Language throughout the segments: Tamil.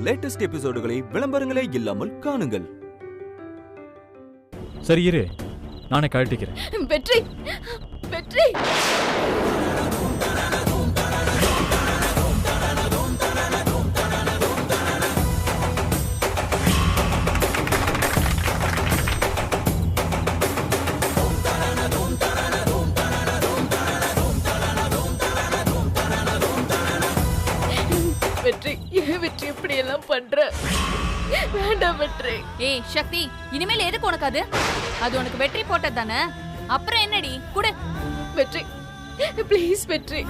லேட்டஸ்ட் எபிசோடுகளை விளம்பரங்களே இல்லாமல் காணுங்கள். சரி இரு, நானே கழட்டிக்கிறேன். வெற்றி வெற்றி வெற்றி ஏன் வெற்றி இப்படி எல்லாம் பண்ற? வேண்டாம் வெற்றி. ஏய் சக்தி, இனிமேல் எதுக்கு உனக்கு அது? அது உனக்கு வெற்றி போட்டது தானே, அப்புறம் என்னடி? குடு. வெற்றி ப்ளீஸ் வெற்றி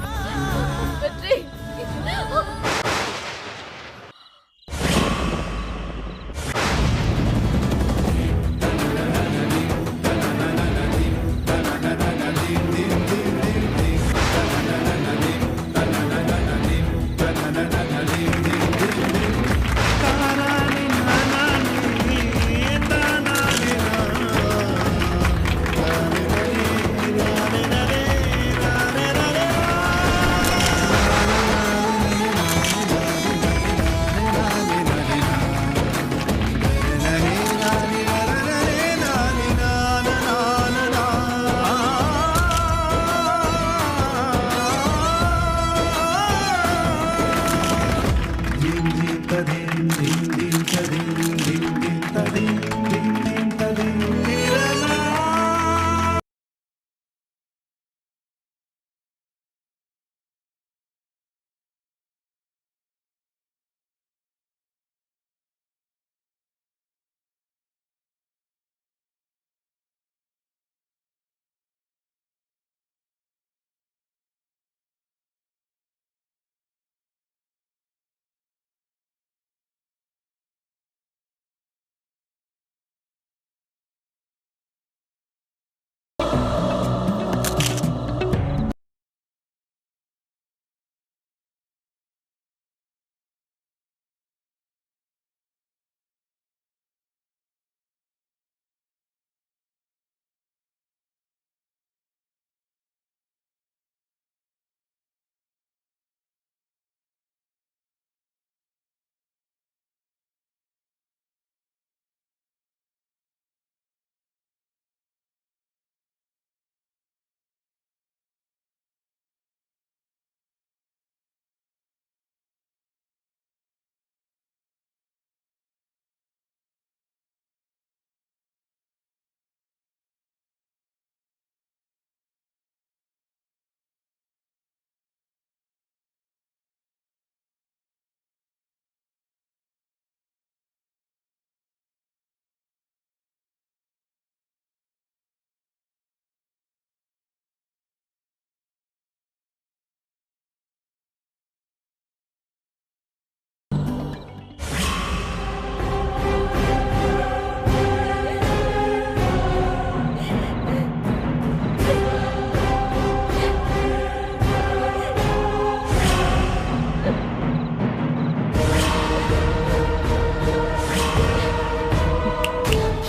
வெற்றி.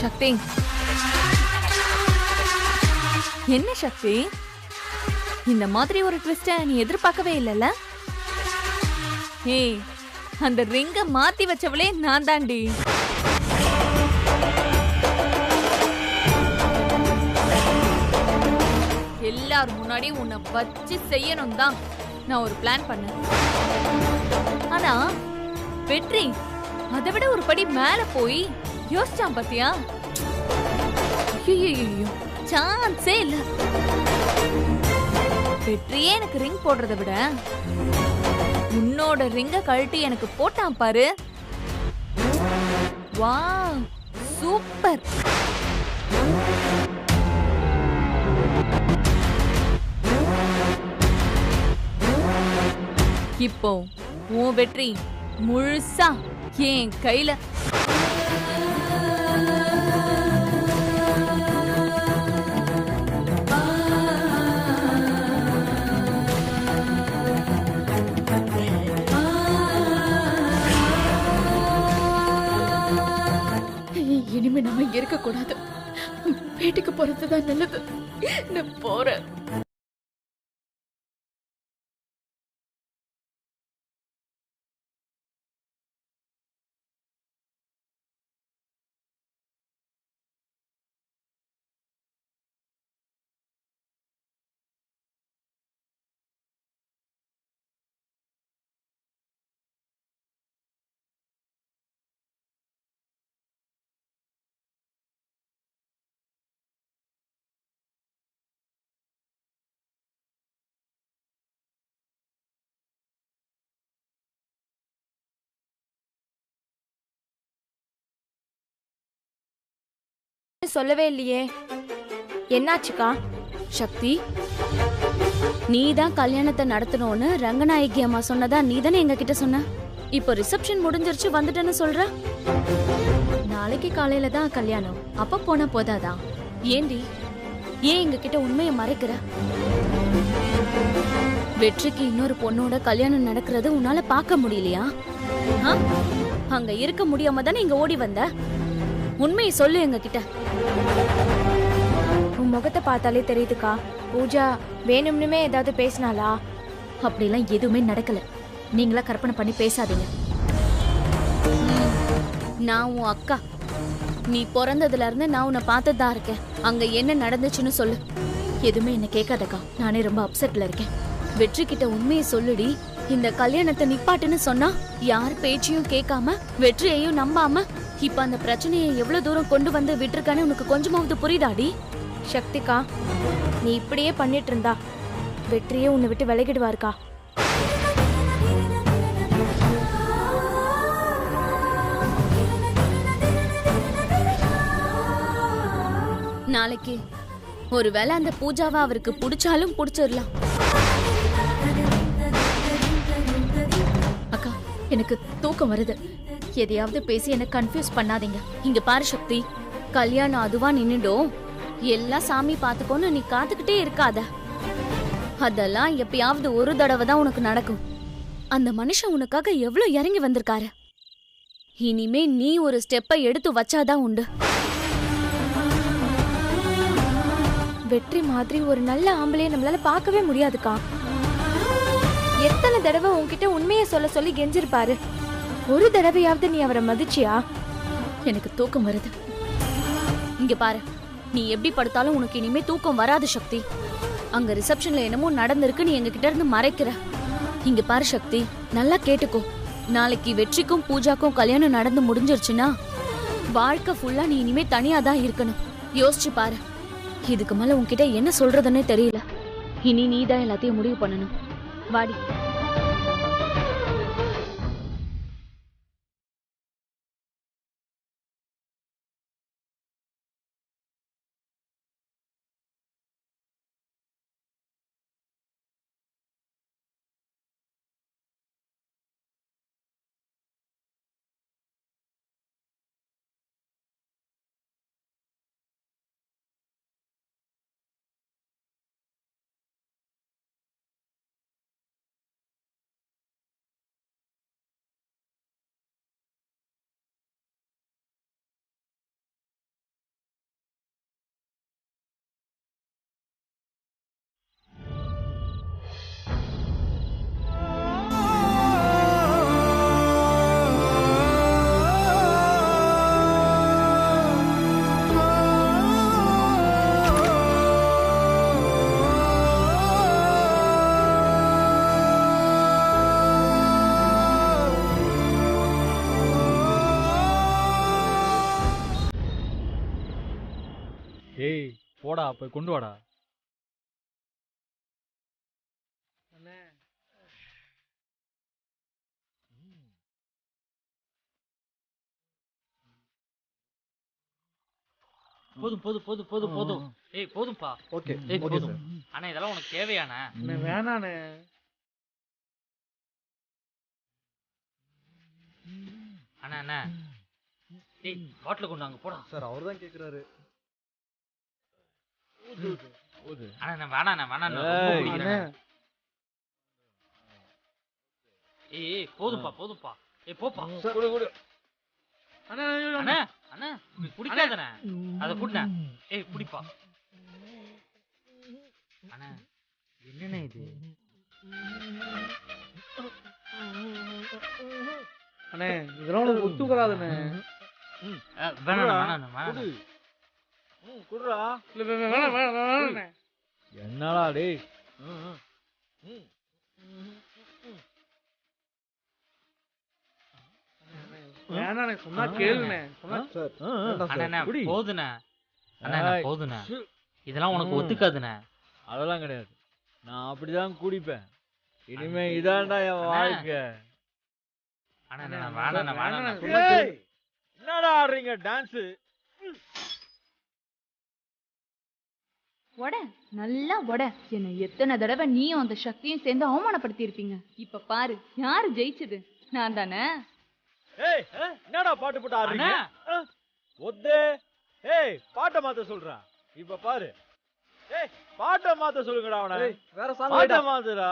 சக்தி, என்ன சக்தி, இந்த மாதிரி ஒரு ட்விஸ்ட நீ எதிர்பார்க்கவே இல்லைல்ல? ஏய், அந்த ரிங்க மாத்தி வச்சவளே நான் தாண்டி. எல்லார் முன்னாடி உன்னை வச்சு செய்யணும் தான் நான் ஒரு பிளான் பண்ணேன். ஆனா வெற்றி அதை விட ஒரு படி மேல போய் யோசிச்சான் பாத்தியா? சான்ஸே இல்ல. வெற்றியே எனக்கு ரிங் போடுறத விட உன்னோட ரிங்க கழட்டி எனக்கு போட்டான் பாரு. Wow, super. இப்போ உன் வெற்றி முழுசா என் கையில. இனிமே நம்ம இங்க இருக்க கூடாது. வீட்டுக்கு போறதுதான் நல்லது. நான் போறேன். சொல்லவே இல்லையே, என்னாச்சுக்கா? சக்தி, நீ தான் கல்யாணத்தை நடத்தணும்னு ரங்கநாயகி அம்மா சொன்னதா நீ தானே எங்க கிட்ட சொன்ன. இப்போ ரிசப்ஷன் முடிஞ்சிருச்சு வந்துட்டேன்னு சொல்ற. நாளைக்கு காலையில தான் கல்யாணம், அப்ப போனா போதாதா? ஏண்டி, ஏன் எங்க கிட்ட உண்மையை மறைக்கிற? வெற்றிக்கு இன்னொரு பொண்ணோட கல்யாணம் நடக்கிறது உன்னால பார்க்க முடியலையா? ஆ? அங்க இருக்க முடியாம தானே இங்க ஓடி வந்த. உண்மையை சொல்லு எங்க கிட்ட. உன் முகத்தை பார்த்தாலே தெரியுதுக்கா, பூஜா வேணும்னுமே ஏதாவது பேசினாளா? அப்படிலாம் எதுவுமே நடக்கல, நீங்களா கற்பனை பண்ணி பேசாதீங்க. நான் உன் அக்கா. நீ பிறந்ததுல இருந்து நான் உன்னை பார்த்துதான் இருக்கேன். அங்க என்ன நடந்துச்சுன்னு சொல்லு. எதுவுமே என்ன கேட்காதக்கா, நானே ரொம்ப அப்செட்ல இருக்கேன். வெற்றி கிட்ட உண்மையை சொல்லுடி. இந்த கல்யாணத்தை நிப்பாட்டுன்னு சொன்னா யார் பேச்சையும் கேட்காம வெற்றியையும் நம்பாம இப்ப அந்த பிரச்சனையை எவ்வளவு தூரம் கொண்டு வந்து விட்டுருக்கான்னு உனக்கு கொஞ்சமாவது புரியுதாடி? சக்திக்கா, நீ இப்படியே பண்ணிட்டு இருந்தா வெற்றியே உன்னை விட்டு விலகிடுவாருக்கா. நாளைக்கு ஒருவேளை அந்த பூஜாவை அவருக்கு பிடிச்சாலும் பிடிச்சிடலாம். அக்கா, எனக்கு தூக்கம் வருது, எதையாவது பேசி என்ன கன்ஃபியூஸ் பண்ணாதீங்க. இங்க பாரு சக்தி, கல்யாணம் அதுவா நின்னுடும், எல்லாம் சாமி பாத்துக்கோன்னு நீ காத்துக்கிட்டே இருக்காத. அதெல்லாம் எப்பயாவது ஒரு தடவை தான் உனக்கு நடக்கும். அந்த மனுஷன் உனக்காக எவ்வளவு இறங்கி வந்திருக்காரு. இனிமே நீ ஒரு ஸ்டெப்பை எடுத்து வச்சாதான் உண்டு. வெற்றி மாதிரி ஒரு நல்ல ஆம்பளைய நம்மளால பார்க்கவே முடியாதுக்கா. எத்தனை தடவை உன்கிட்ட உண்மையை சொல்ல சொல்லி கெஞ்சிருப்பாரு, ஒரு தடவையாவது நீ அவரை மதிச்சியா? எனக்கு தூக்கம் வருது. இங்க பாரு, நீ எப்படி படுத்தாலும் உனக்கு இனிமே தூக்கம் வராது சக்தி. அங்க ரிசப்ஷன்ல என்னமோ நடந்திருக்கு, நீ எங்க கிட்ட இருந்து மறைக்கிற. இங்க பாரு சக்தி, நல்லா கேட்டுக்கோ. நாளைக்கு வெற்றிக்கும் பூஜாக்கும் கல்யாணம் நடந்து முடிஞ்சிருச்சுன்னா வாழ்க்கை ஃபுல்லா நீ இனிமே தனியா தான் இருக்கணும். யோசிச்சு பாரு. இதுக்கு மேல உன்கிட்ட என்ன சொல்றதுன்னே தெரியல. இனி நீ தான் எல்லாத்தையும் முடிவு பண்ணணும். வாடி. ஏய் போடா, போய் கொண்டு வாடா. போதும் போதும் போதும் போதும் போதும். ஏய் போதும்பா. ஓகே ஏய் ஓகே போதும். சார். அண்ணா இதெல்லாம் உனக்கு தேவையாண்ணா? வேணாண்ணே. அண்ணா அண்ணா டேய் பாட்டில் கொண்டு வாங்க போடா. சார் அவர் தான் கேக்குறாரு. அண்ணா நான் வேணாண்ணா வேணாண்ணா ஏய், ரொம்ப குடிக்கிறேன். அண்ணே. ஏய் ஏய் போதும்பா போதும்பா. ஏய் போப்பா. குடு குடு. அண்ணா அண்ணா நீ குடிக்காதண்ணா. அதை குடிண்ணா. ஏய் குடிப்பா. அண்ணா என்னண்ணா இது? அண்ணே இதெல்லாம் உனக்கு ஒத்துக்கறாதுண்ணே. வேணாண்ணா வேணாண்ணா வேணாண்ணா. குடுறா. இல்ல வேணாம் வேணாண்ணே. என்னடா டேய்? வேணாண்ணே சொன்னா கேளுண்ணே. சொன்னா சார். அண்ணா குடி. போதுண்ணா. அண்ணா ஏய். போதுண்ணா. இதெல்லாம் உனக்கு ஒத்துக்காதுண்ணா. அதெல்லாம் கிடையாது, நான் அப்படிதான் குடிப்பேன். இனிமே இதான்டா என் வாழ்க்கை. அண்ணா நான் வேணாண்ணா வேணாண்ணா. ஏய், என்னடா ஆடுறீங்க டான்ஸ்? உட நல்லா உட. என்னை எத்தனை தடவை நீயும் அந்த சக்தியும் சேர்ந்து அவமானப்படுத்தி இருப்பீங்க. இப்ப பாரு யாரு ஜெயிச்சது? நான் தானே. ஏய் என்னடா பாட்டு போட்டு ஆடுறீங்க? ஒத்தே ஏய் பாட்டை மாத்த சொல்றான். இப்ப பாரு. ஏய் பாட்டை மாத்த சொல்லுங்கடா அவனை. வேற சாங் பாட்டை மாத்துடா.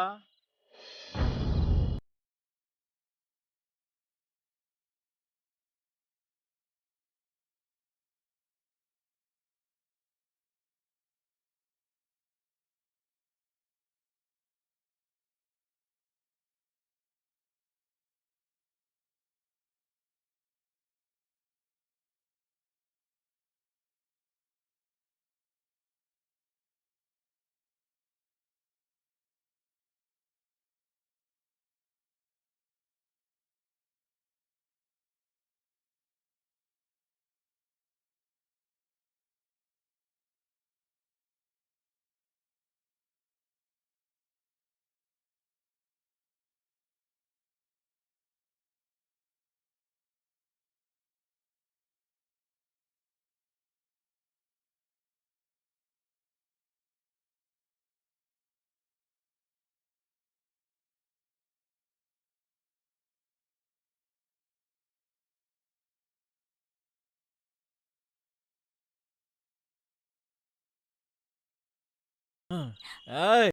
ஏய்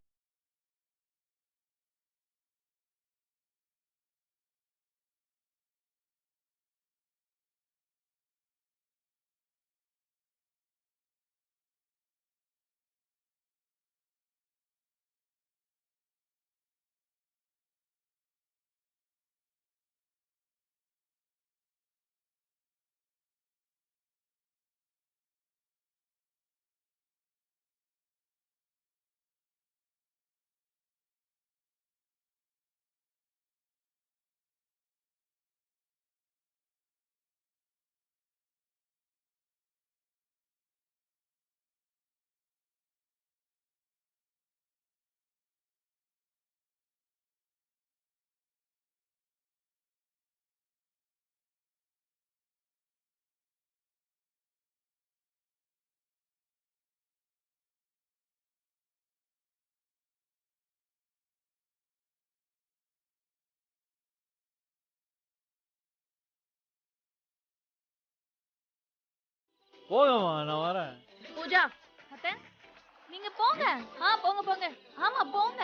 போங்கம்மா நான் வரேன். பூஜா அத்தை நீங்க போங்க. போங்க போங்க. ஆமா போங்க.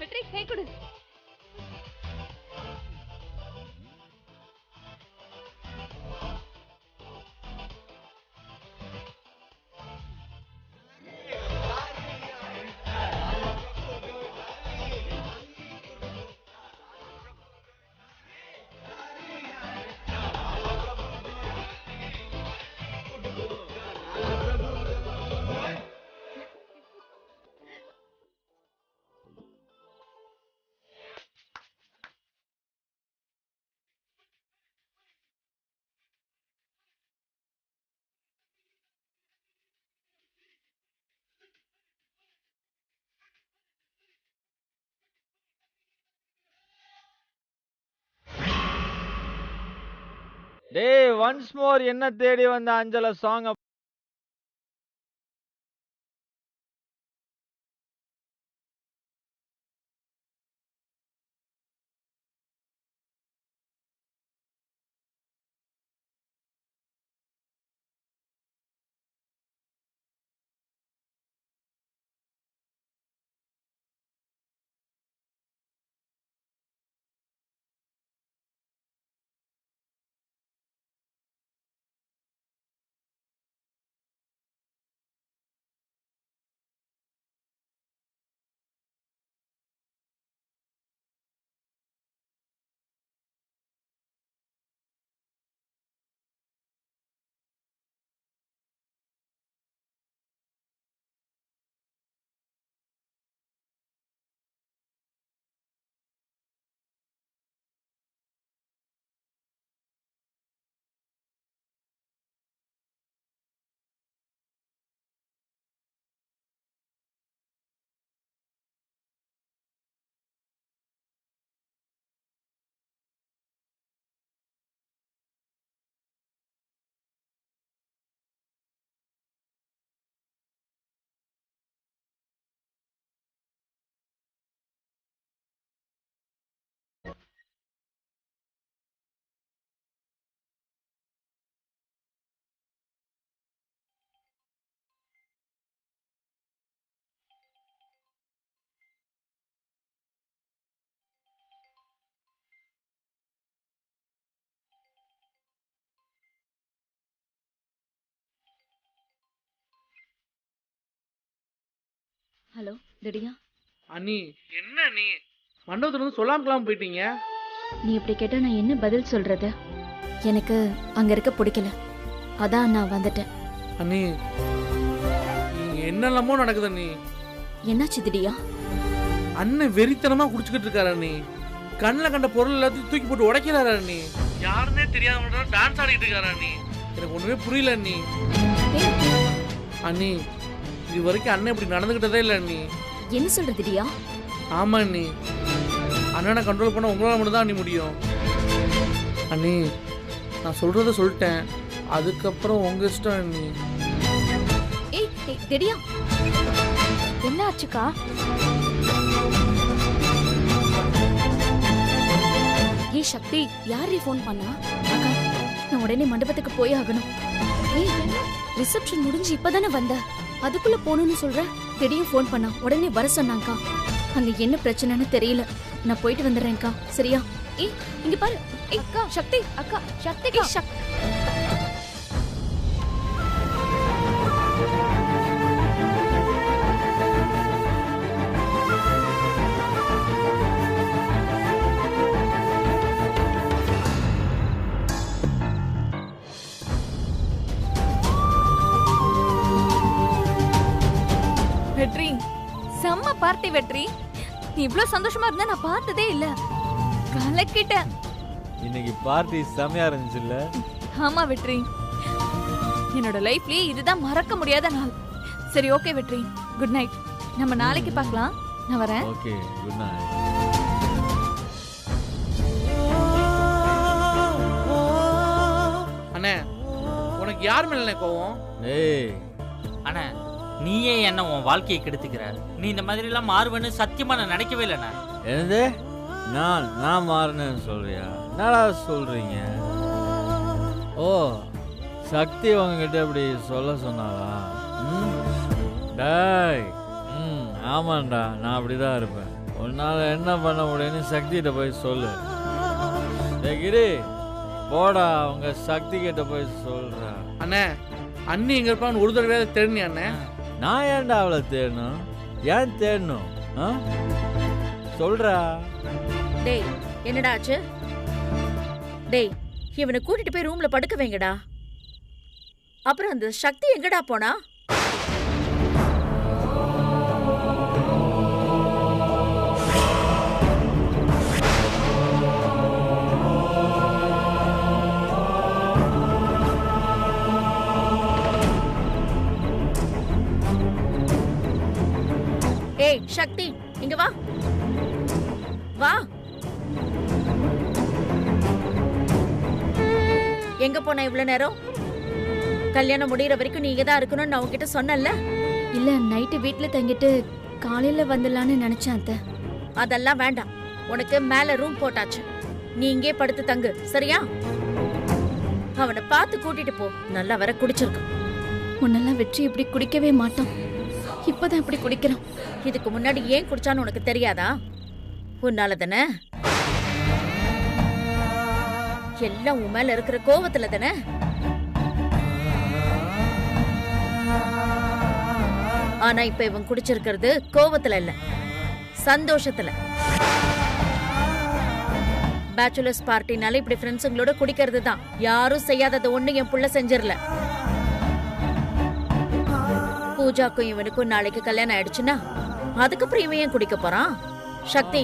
வெற்றி கை கொடு. டேய் ஒன்ஸ் மோர் என்ன தேடி வந்த அஞ்சல சாங் ஹலோ ரெடியா? அண்ணி என்ன நீ மண்டபத்துல இருந்து சொல்லாமலாம் போயிட்டீங்க? நீ இப்படி கேட்டா நான் என்ன பதில் சொல்றது? எனக்கு அங்க இருக்க பிடிக்கல, அதான் நான் வந்துட்டேன். அண்ணி இங்க என்னெல்லாமோ நடக்குது அண்ணி. என்னாச்சு திடியா? அண்ணன் வெறித்தனமா குடிச்சுக்கிட்டு இருக்காரு அண்ணி. கண்ணில் கண்ட பொருள் எல்லாத்தையும் தூக்கி போட்டு உடைக்கிறாரு அண்ணி. யாருன்னே தெரியாத டான்ஸ் ஆடிட்டு இருக்காரு அண்ணி. எனக்கு ஒண்ணுமே புரியல அண்ணி. அண்ணி இது வரைக்கும் அண்ணன் இப்படி நடந்துகிட்டதே இல்லை அண்ணி. என்ன சொல்ற திடியா? ஆமா அண்ணி, அண்ணனை கண்ட்ரோல் பண்ண உங்களால மட்டும் தான் அண்ணி முடியும். அண்ணி நான் சொல்றத சொல்லிட்டேன், அதுக்கப்புறம் உங்க இஷ்டம் அண்ணி. ஏய் திடியா, என்ன ஆச்சுக்கா? ஏய் சக்தி, யார் ஃபோன் பண்ணா? அக்கா நான் உடனே மண்டபத்துக்கு போய் ஆகணும். ஏய் ரிசப்ஷன் முடிஞ்சு இப்பதானே வந்த, அதுக்குள்ள போகணும்னு சொல்ற? திடீர்னு ஃபோன் பண்ணா, உடனே வர சொன்னாங்கக்கா. அங்க என்ன பிரச்சனைன்னு தெரியல, நான் போயிட்டு வந்துடுறேன்க்கா. சரியா? ஏய் இங்க பாரு. ஏய் அக்கா சக்தி, அக்கா சக்திக்கா. வெற்றி, செம்ம பார்ட்டி வெற்றி. நீ இவ்ளோ சந்தோஷமா இருந்தா நான் பார்த்ததே இல்ல. கலக்கிட்ட. இன்னைக்கு பார்ட்டி செமையா இருந்துச்சுல்ல? ஆமா வெற்றி, என்னோட லைஃப்லயே இதுதான் மறக்க முடியாத நாள். சரி ஓகே வெற்றி, குட் நைட். நம்ம நாளைக்கு பார்க்கலாம். நான் வரேன். Okay, good night. அண்ணே உனக்கு யார் மேல கோவம்? ஏய் அண்ணா நீயே என்ன உன் வாழ்க்கையை கெடுத்துக்கிற? நீ இந்த மாதிரி எல்லாம் மாறுவேன்னு சத்தியமா நான் நினைக்கவே இல்லைண்ணா. என்னது? நான் மாறினேன்னு சொல்றியா? என்னடா சொல்றீங்க? ஓ, சக்தி உங்ககிட்ட இப்படி சொல்ல சொன்னாளா? டேய், ஆமாண்டா, நான் அப்படிதான் இருப்பேன். உன்னால என்ன பண்ண முடியும்னு சக்திகிட்ட போய் சொல்லு. கிரி போடா, உங்க சக்தி கிட்ட போய் சொல்ற. அண்ணே அண்ணி எங்க இருப்பான்னு ஒரு தடவை தெரிஞ்சு அண்ணே. நான் ஏன்டா அவளை தேடணும்? ஏன் தேடணும்? சொல்றா. டேய் என்னடா ஆச்சு? டேய் இவனை கூட்டிட்டு போய் ரூம்ல படுக்க வைங்கடா. அப்புறம் அந்த சக்தி எங்கடா போனா? ஏய் சக்தி, இங்க வா வா. எங்க போன இவ்வளவு நேரம்? கல்யாணம் முடியற வரைக்கும் நீ இங்கதான் இருக்கணும்னு நான் உன்கிட்ட சொன்னேன்ல. இல்ல நைட்டு வீட்டுல தங்கிட்டு காலையில வந்துடலான்னு நினைச்சேன் அத்தை. அதெல்லாம் வேண்டாம், உனக்கு மேல ரூம் போட்டாச்சு, நீ இங்கே படுத்து தங்கு. சரியா? அவனை பார்த்து கூட்டிட்டு போ. நல்லா வர குடிச்சிருக்கான். முன்னெல்லாம் வெற்றி இப்படி குடிக்கவே மாட்டான், இப்பதான் இப்படி குடிக்கிறான். இதுக்கு முன்னாடி ஏன் குடிச்சான்னு உனக்கு தெரியாதா? உன்னால தானே, எல்லாம் உன் மேல இருக்கிற கோவத்துல தானே. ஆனா இப்ப இவன் குடிச்சிருக்கிறது கோவத்துல இல்ல, சந்தோஷத்துல. பேச்சுலர்ஸ் பார்ட்டினால இப்படி ஃப்ரெண்ட்ஸுங்களோட குடிக்கிறது தான். யாரும் செய்யாதது ஒண்ணு என் புள்ள செஞ்சிரல. பூஜாக்கும் இவனுக்கும் நாளைக்கு கல்யாணம் ஆயிடுச்சுன்னா அதுக்கப்புறம் இவன் ஏன் குடிக்க போறான்? சக்தி,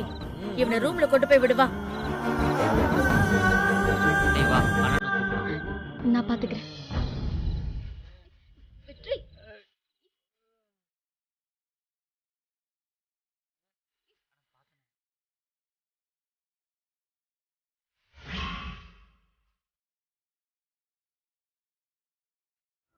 இவனை ரூம்ல கொண்டு போய் விடுவா. டேய் வா, அண்ணனை கூப்பிடுறேன். நான் பாத்துக்கிறேன்.